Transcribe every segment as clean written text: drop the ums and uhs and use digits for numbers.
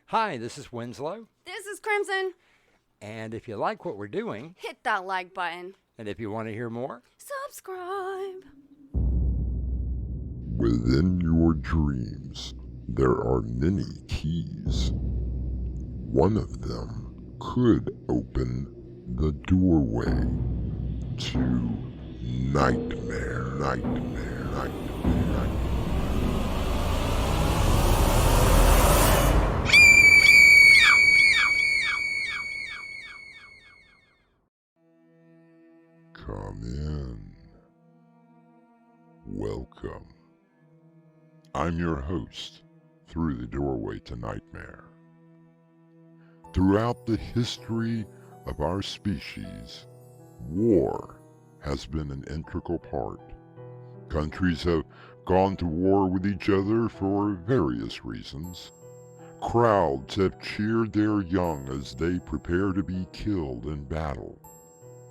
Hi, this is Winslow. This is Crimson. And if you like what we're doing, Hit that like button. and if you want to hear more, Subscribe. Within your dreams, there are many keys. One of them could open the doorway to nightmare. Come in. Welcome. I'm your host, Through the Doorway to Nightmare. Throughout the history of our species, war has been an integral part. Countries have gone to war with each other for various reasons. Crowds have cheered their young as they prepare to be killed in battle.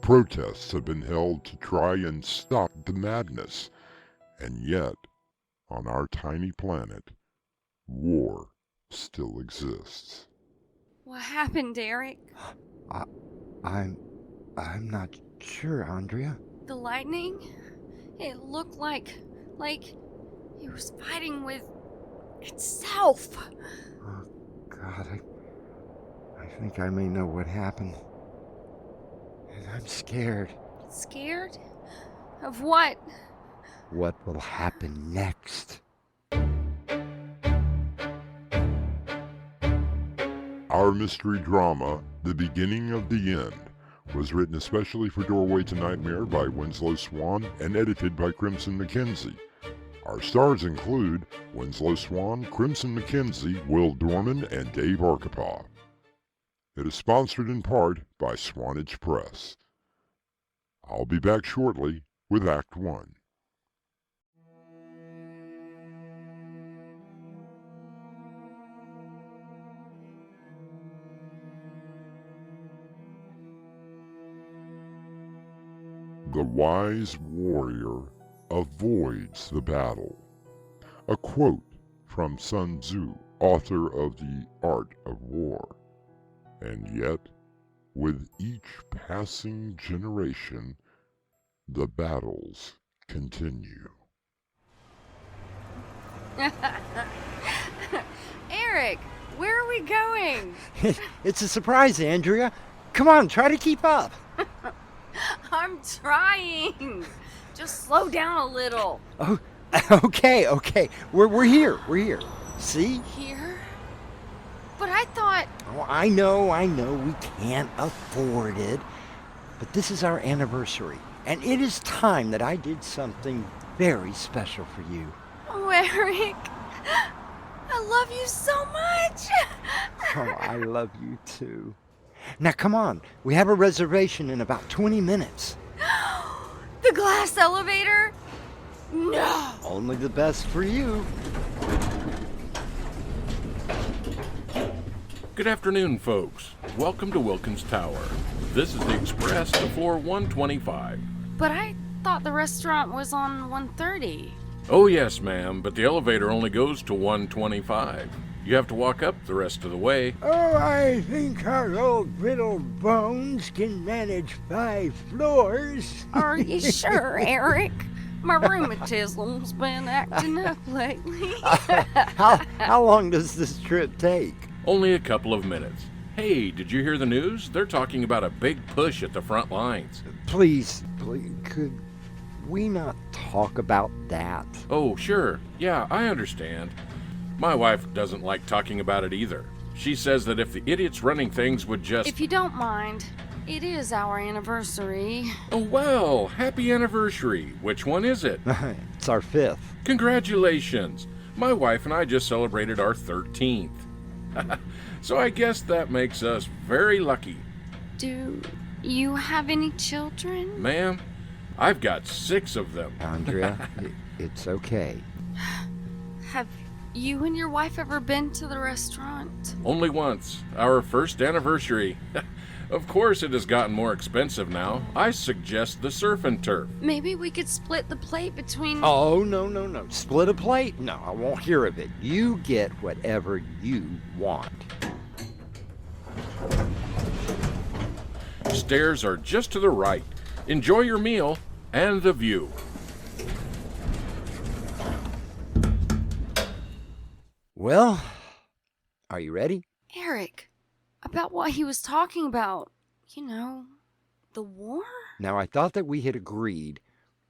Protests have been held to try and stop the madness, and yet, on our tiny planet, war still exists. What happened, Eric? I'm not sure, Andrea. The lightning? It looked like it was fighting with itself. Oh, God, I think I may know what happened. And I'm scared. Scared? Of what? What will happen next? Our mystery drama, The Beginning of the End, was written especially for Doorway to Nightmare by Winslow, Swan, and edited by Crimson McKenzie. Our stars include Winslow, Swan, Crimson McKenzie, Will Dorman, and Dave Arkipov. It is sponsored in part by Swanage Press. I'll be back shortly with Act 1. The wise warrior avoids the battle. A quote from Sun Tzu, author of The Art of War. And yet, with each passing generation, the battles continue. Eric, where are we going? It's a surprise, Andrea. Come on, try to keep up. I'm trying. Just slow down a little. Oh, okay. We're here. See? Here? But I thought... Oh, I know, we can't afford it. But this is our anniversary, and it is time that I did something very special for you. Oh, Eric. I love you so much. Oh, I love you too. Now come on, we have a reservation in about 20 minutes. The glass elevator? No. Only the best for you. Good afternoon, folks. Welcome to Wilkins Tower. This is the express to floor 125. But I thought the restaurant was on 130. Oh yes, ma'am, but the elevator only goes to 125. You have to walk up the rest of the way. Oh, I think our old brittle bones can manage 5 floors. Are you sure, Eric? My rheumatism's been acting up lately. How long does this trip take? Only a couple of minutes. Hey, did you hear the news? They're talking about a big push at the front lines. Please, could we not talk about that? Oh, sure. Yeah, I understand. My wife doesn't like talking about it either. She says that if the idiots running things would just... If you don't mind, it is our anniversary. Oh, well, happy anniversary. Which one is it? It's our 5th. Congratulations. My wife and I just celebrated our 13th. So I guess that makes us very lucky. Do you have any children? Ma'am, I've got 6 of them. Andrea, it's okay. Have you and your wife ever been to the restaurant? Only once. Our first anniversary. Of course it has gotten more expensive now. I suggest the surf and turf. Maybe we could split the plate between... Oh, no. Split a plate? No, I won't hear of it. You get whatever you want. Stairs are just to the right. Enjoy your meal and the view. Well, are you ready? Eric, about what he was talking about, the war? Now, I thought that we had agreed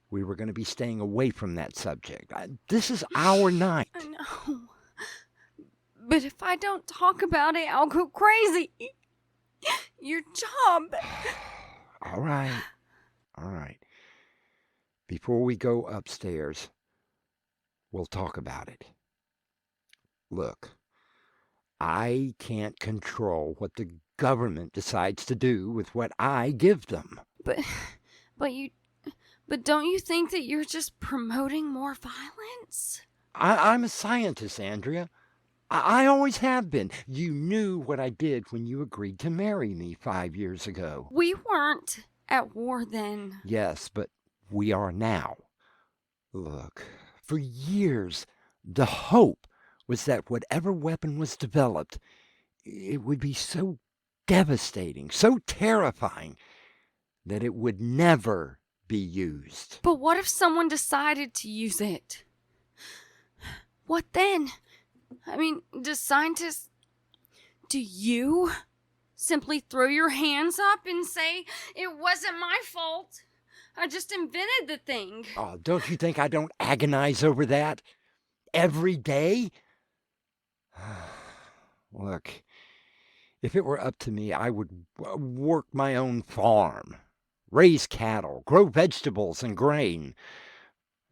we were going to be staying away from that subject. This is our night. I know. But if I don't talk about it, I'll go crazy. Your job. All right. All right. Before we go upstairs, we'll talk about it. Look, I can't control what the government decides to do with what I give them. But don't you think that you're just promoting more violence? I'm a scientist, Andrea. I always have been. You knew what I did when you agreed to marry me 5 years ago. We weren't at war then. Yes, but we are now. Look, for years, the hope was that whatever weapon was developed, it would be so devastating, so terrifying, that it would never be used. But what if someone decided to use it? What then? I mean, do you simply throw your hands up and say, it wasn't my fault? I just invented the thing. Oh, don't you think I don't agonize over that every day? Look, if it were up to me, I would work my own farm, raise cattle, grow vegetables and grain.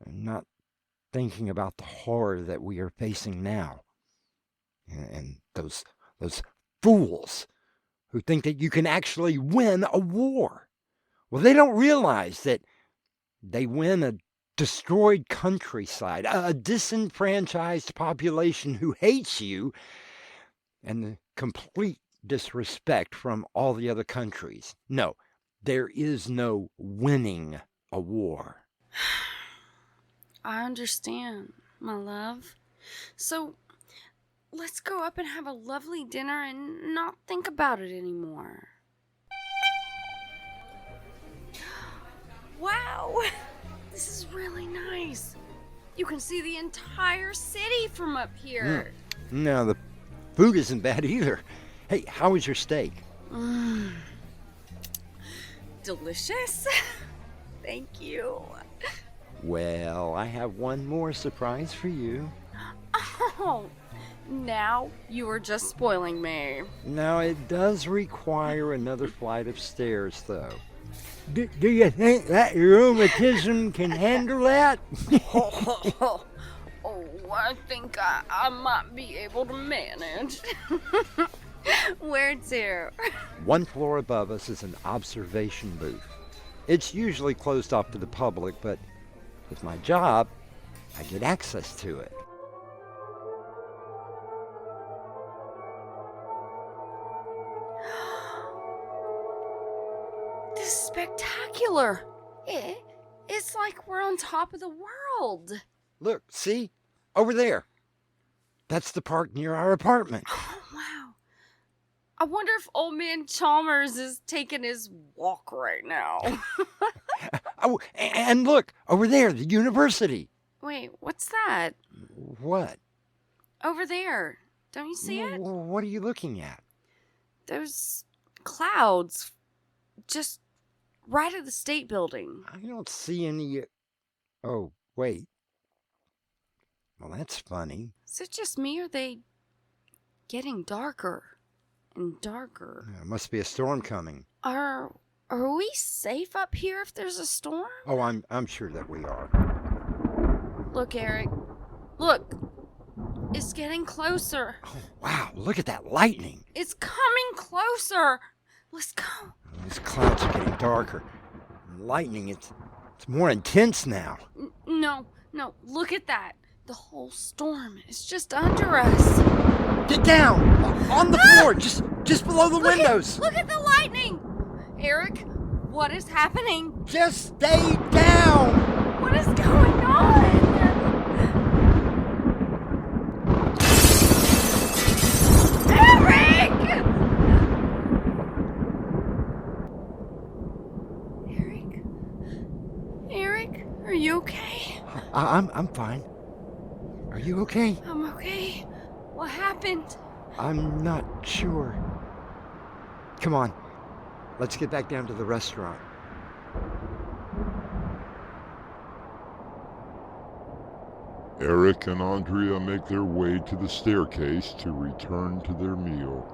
I'm not thinking about the horror that we are facing now. And those fools who think that you can actually win a war. Well, they don't realize that they win a destroyed countryside, a disenfranchised population who hates you, and the complete disrespect from all the other countries. No, there is no winning a war. I understand, my love. So, let's go up and have a lovely dinner and not think about it anymore. Wow! This is really nice. You can see the entire city from up here. No, the food isn't bad either. Hey, how was your steak? Delicious. Thank you. Well, I have one more surprise for you. Oh, now you are just spoiling me. Now, it does require another flight of stairs, though. Do you think that rheumatism can handle that? Oh, I think I might be able to manage. Where to? One floor above us is an observation booth. It's usually closed off to the public, but with my job, I get access to it. This is spectacular. It's like we're on top of the world. Look, see? Over there. That's the park near our apartment. Oh, wow. I wonder if old man Chalmers is taking his walk right now. Oh, and look, over there, the university. Wait, what's that? What? Over there. Don't you see it? What are you looking at? There's clouds just right at the state building. I don't see any... Oh, wait. Well, that's funny. Is it just me, or are they getting darker and darker? There must be a storm coming. Are we safe up here if there's a storm? Oh, I'm sure that we are. Look, Eric. Look. It's getting closer. Oh, wow, look at that lightning. It's coming closer. Let's go. These clouds are getting darker. And lightning, it's more intense now. No. Look at that. The whole storm is just under us. Get down! On the floor, just below the windows. Look at the lightning. Eric, what is happening? Just stay down! What is going on? Eric! Are you okay? I'm fine. Are you okay? I'm okay. What happened? I'm not sure. Come on. Let's get back down to the restaurant. Eric and Andrea make their way to the staircase to return to their meal.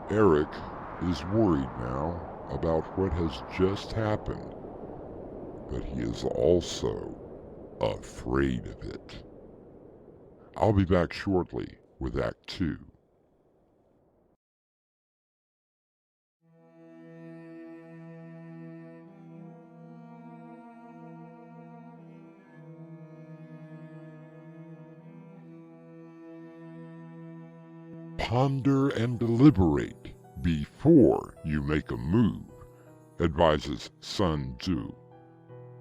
Eric is worried now about what has just happened, but he is also afraid of it. I'll be back shortly with Act 2. Ponder and deliberate before you make a move, advises Sun Tzu.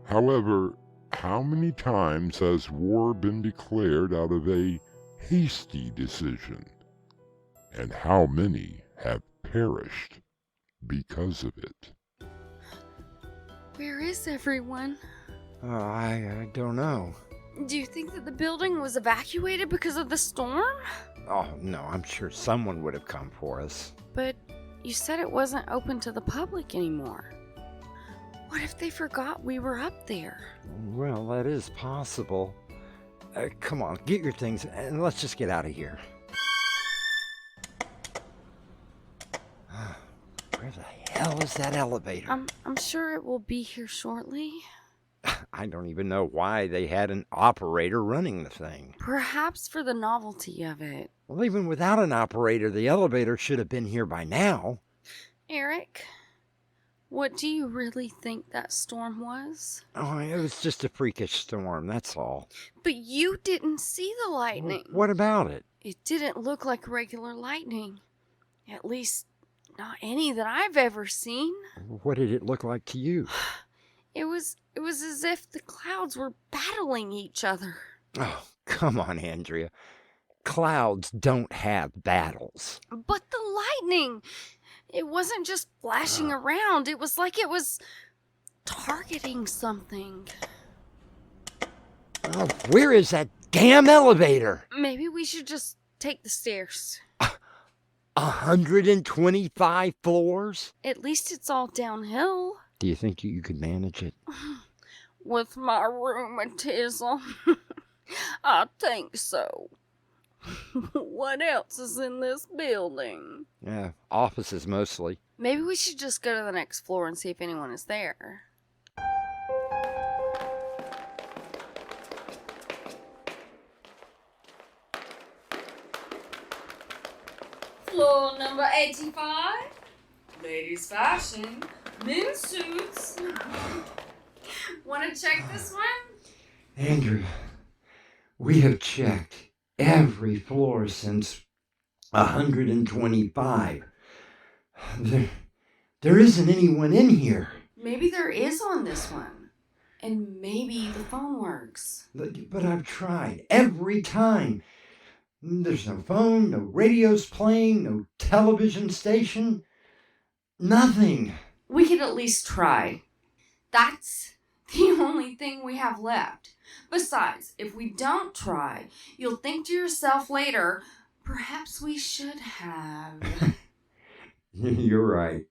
However, how many times has war been declared out of a hasty decision? And how many have perished because of it? Where is everyone? I don't know. Do you think that the building was evacuated because of the storm? Oh, no, I'm sure someone would have come for us. But you said it wasn't open to the public anymore. What if they forgot we were up there? Well, that is possible. Come on, get your things and let's just get out of here. Where the hell is that elevator? I'm sure it will be here shortly. I don't even know why they had an operator running the thing. Perhaps for the novelty of it. Well, even without an operator, the elevator should have been here by now. Eric, what do you really think that storm was? Oh, it was just a freakish storm, that's all. But you didn't see the lightning. What about it? It didn't look like regular lightning. At least, not any that I've ever seen. What did it look like to you? It was as if the clouds were battling each other. Oh, come on, Andrea. Clouds don't have battles. But the lightning, it wasn't just flashing around. It was like it was targeting something. Oh, where is that damn elevator? Maybe we should just take the stairs. 125 floors? At least it's all downhill. Do you think you could manage it? With my rheumatism, I think so. What else is in this building? Yeah, offices mostly. Maybe we should just go to the next floor and see if anyone is there. Floor number 85. Ladies fashion. Men's suits. Want to check this one? Andrea, we have checked every floor since 125. There isn't anyone in here. Maybe there is on this one. And maybe the phone works. But I've tried every time. There's no phone, no radios playing, no television station. Nothing. We could at least try. That's the only thing we have left. Besides, if we don't try, you'll think to yourself later, perhaps we should have. You're right.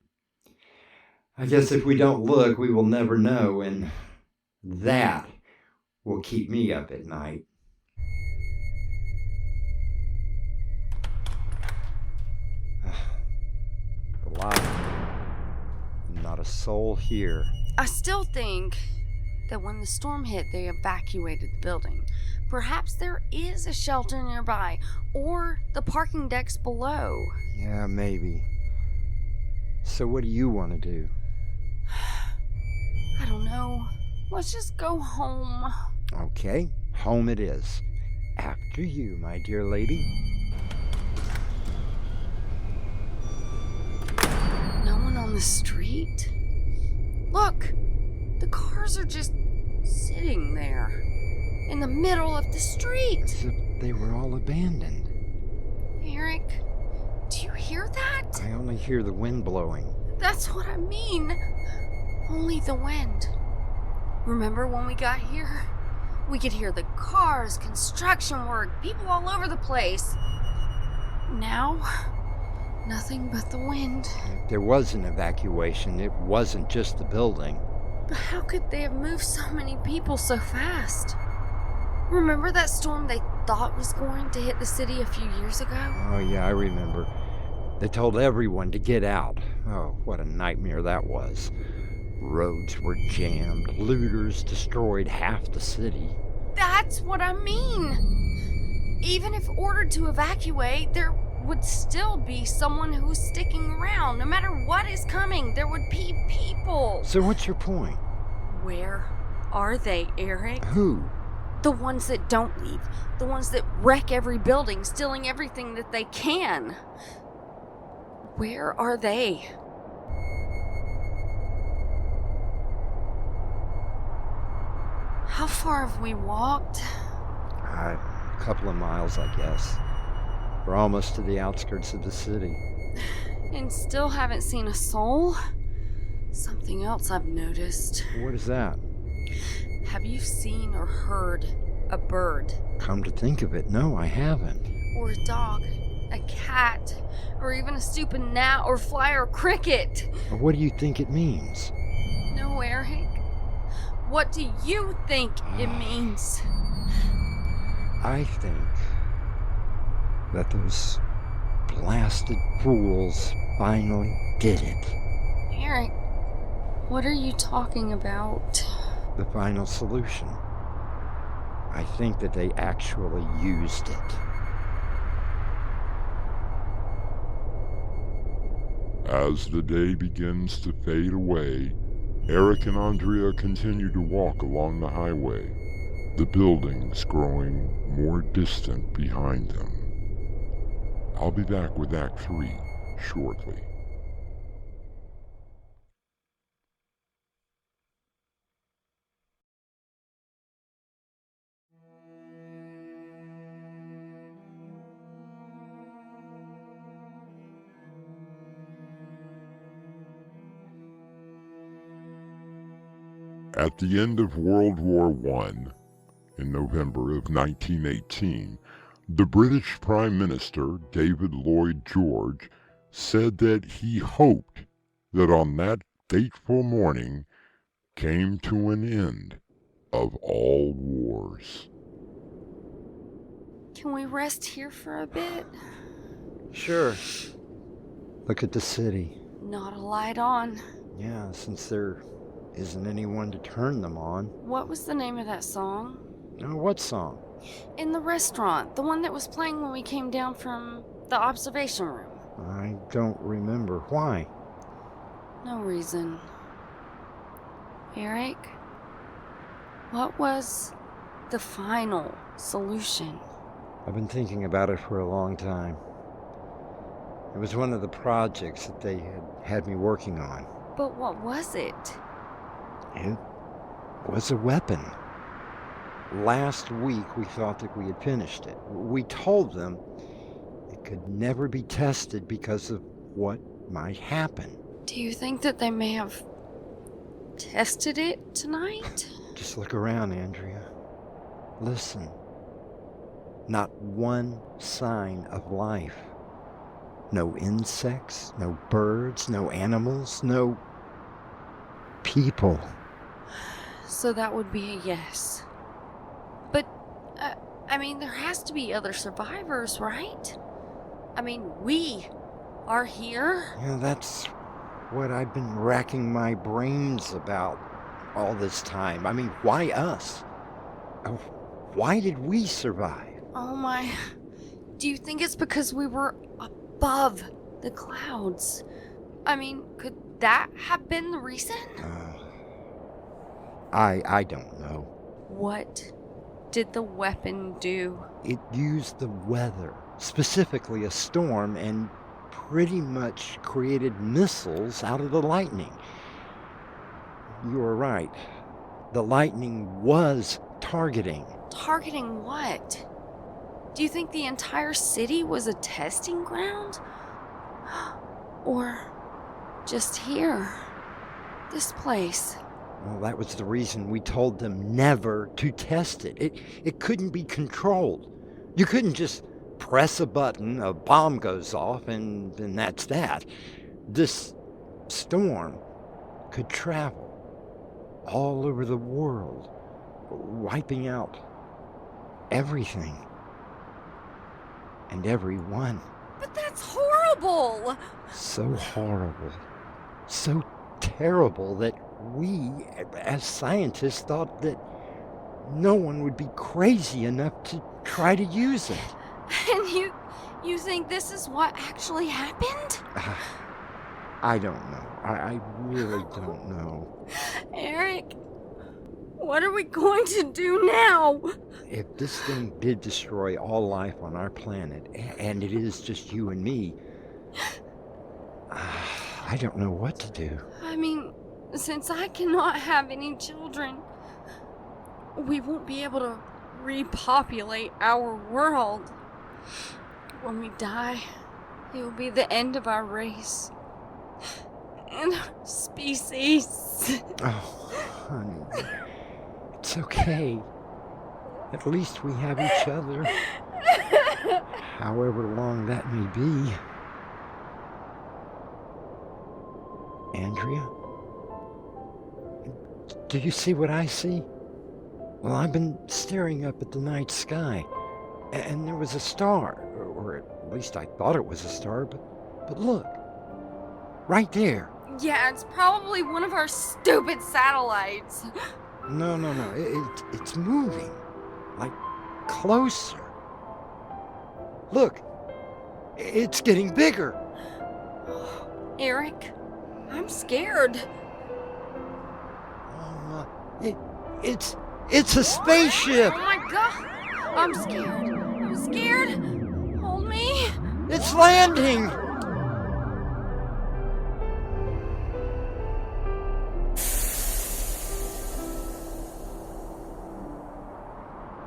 I guess if we don't look, we will never know, and that will keep me up at night. The lobby. Not a soul here. I still think that when the storm hit, they evacuated the building. Perhaps there is a shelter nearby, or the parking decks below. Yeah, maybe. So what do you want to do? I don't know. Let's just go home. Okay, home it is. After you, my dear lady. No one on the street? Look! The cars are just sitting there. In the middle of the street. As if they were all abandoned. Eric, do you hear that? I only hear the wind blowing. That's what I mean. Only the wind. Remember when we got here? We could hear the cars, construction work, people all over the place. Now, nothing but the wind. If there was an evacuation, it wasn't just the building. But how could they have moved so many people so fast? Remember that storm they thought was going to hit the city a few years ago? Oh, yeah, I remember. They told everyone to get out. Oh, what a nightmare that was. Roads were jammed, looters destroyed half the city. That's what I mean. Even if ordered to evacuate, there would still be someone who's sticking around. No matter what is coming, there would be people. So what's your point? Where are they, Eric? Who? The ones that don't leave. The ones that wreck every building, stealing everything that they can. Where are they? How far have we walked? A couple of miles, I guess. We're almost to the outskirts of the city. And still haven't seen a soul? Something else I've noticed. What is that? Have you seen or heard a bird? Come to think of it, no, I haven't. Or a dog? A cat? Or even a stupid gnat or fly or cricket? What do you think it means? No, Eric. What do you think it means? I think that those blasted fools finally did it. Eric, what are you talking about? The final solution. I think that they actually used it. As the day begins to fade away, Eric and Andrea continue to walk along the highway, the buildings growing more distant behind them. I'll be back with Act 3 shortly. At the end of World War I, in November of 1918, the British Prime Minister, David Lloyd George, said that he hoped that on that fateful morning came to an end of all wars. Can we rest here for a bit? Sure. Look at the city. Not a light on. Yeah, since there isn't anyone to turn them on. What was the name of that song? Oh, what song? In the restaurant, the one that was playing when we came down from the observation room. I don't remember. Why? No reason. Eric, what was the final solution? I've been thinking about it for a long time. It was one of the projects that they had me working on. But what was it? It was a weapon. Last week we thought that we had finished it. We told them it could never be tested because of what might happen. Do you think that they may have tested it tonight? Just look around, Andrea. Listen. Not one sign of life. No insects, no birds, no animals, no people. So that would be a yes. But, I mean, there has to be other survivors, right? I mean, we are here. Yeah, that's what I've been racking my brains about all this time. I mean, why us? Why did we survive? Oh my. Do you think it's because we were above the clouds? I mean, could that have been the reason? I don't know. What did the weapon do? It used the weather, specifically a storm, and pretty much created missiles out of the lightning. You were right. The lightning was targeting. Targeting what? Do you think the entire city was a testing ground? Or just here? This place? Well, that was the reason we told them never to test it. It couldn't be controlled. You couldn't just press a button, a bomb goes off, and that's that. This storm could travel all over the world, wiping out everything and everyone. But that's horrible! So horrible, so terrible that we, as scientists, thought that no one would be crazy enough to try to use it. And you think this is what actually happened? I don't know. I really don't know. Eric, what are we going to do now? If this thing did destroy all life on our planet, and it is just you and me, I don't know what to do. I mean, since I cannot have any children, we won't be able to repopulate our world. When we die, it will be the end of our race and our species. Oh, honey, it's okay. At least we have each other, however long that may be. Andrea? Do you see what I see? Well, I've been staring up at the night sky, and there was a star, or at least I thought it was a star, but look, right there. Yeah, it's probably one of our stupid satellites. No, it's moving, like closer. Look, it's getting bigger. Eric, I'm scared. It's a spaceship. Oh my god, I'm scared. Hold me. It's landing.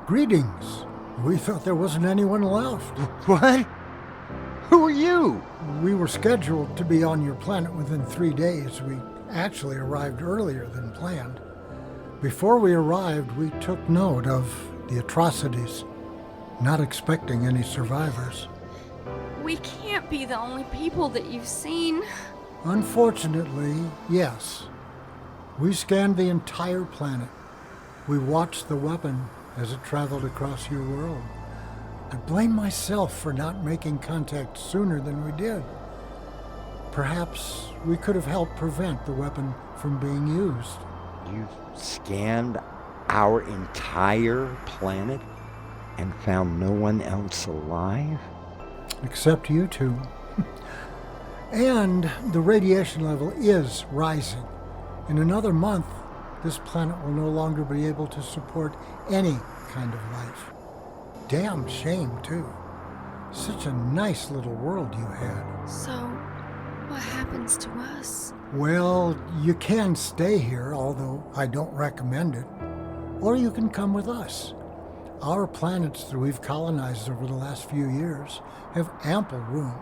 Greetings. We thought there wasn't anyone left. What? Who are you? We were scheduled to be on your planet within 3 days. We actually arrived earlier than planned. Before we arrived, we took note of the atrocities, not expecting any survivors. We can't be the only people that you've seen. Unfortunately, yes. We scanned the entire planet. We watched the weapon as it traveled across your world. I blame myself for not making contact sooner than we did. Perhaps we could have helped prevent the weapon from being used. You've scanned our entire planet and found no one else alive? Except you two. And the radiation level is rising. In another month, this planet will no longer be able to support any kind of life. Damn shame, too. Such a nice little world you had. So, what happens to us? Well, you can stay here, although I don't recommend it. Or you can come with us. Our planets that we've colonized over the last few years have ample room.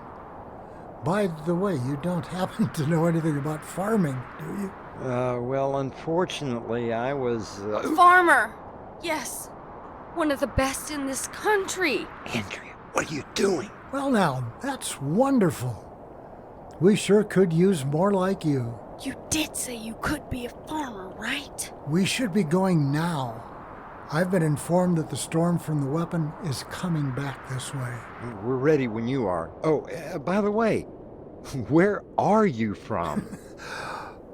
By the way, you don't happen to know anything about farming, do you? Well, unfortunately, I was... Farmer! Yes, one of the best in this country. Andrea, what are you doing? Well now, that's wonderful. We sure could use more like you. You did say you could be a farmer, right? We should be going now. I've been informed that the storm from the weapon is coming back this way. We're ready when you are. Oh, by the way, where are you from?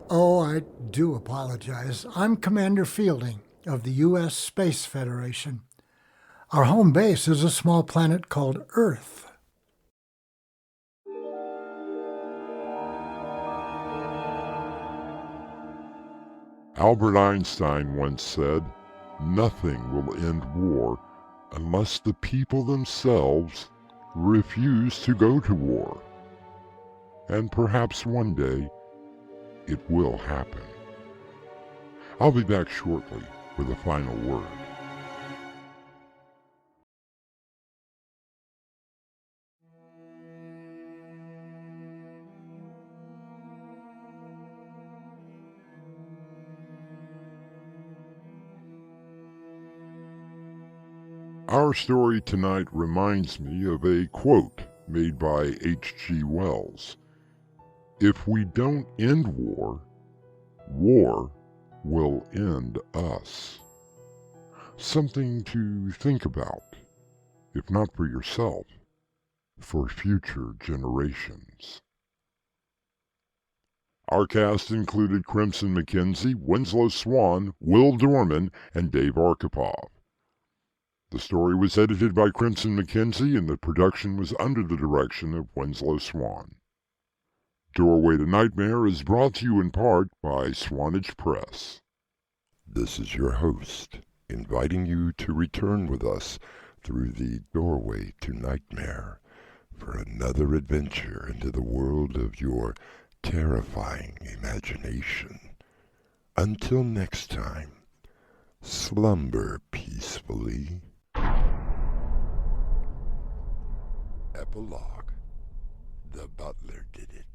Oh, I do apologize. I'm Commander Fielding of the U.S. Space Federation. Our home base is a small planet called Earth. Albert Einstein once said, "Nothing will end war unless the people themselves refuse to go to war." And perhaps one day, it will happen. I'll be back shortly with a final word. Our story tonight reminds me of a quote made by H.G. Wells. If we don't end war, war will end us. Something to think about, if not for yourself, for future generations. Our cast included Crimson McKenzie, Winslow Swan, Will Dorman, and Dave Arkipov. The story was edited by Crimson McKenzie, and the production was under the direction of Winslow Swan. Doorway to Nightmare is brought to you in part by Swanage Press. This is your host, inviting you to return with us through the Doorway to Nightmare for another adventure into the world of your terrifying imagination. Until next time, slumber peacefully. Epilogue. The butler did it.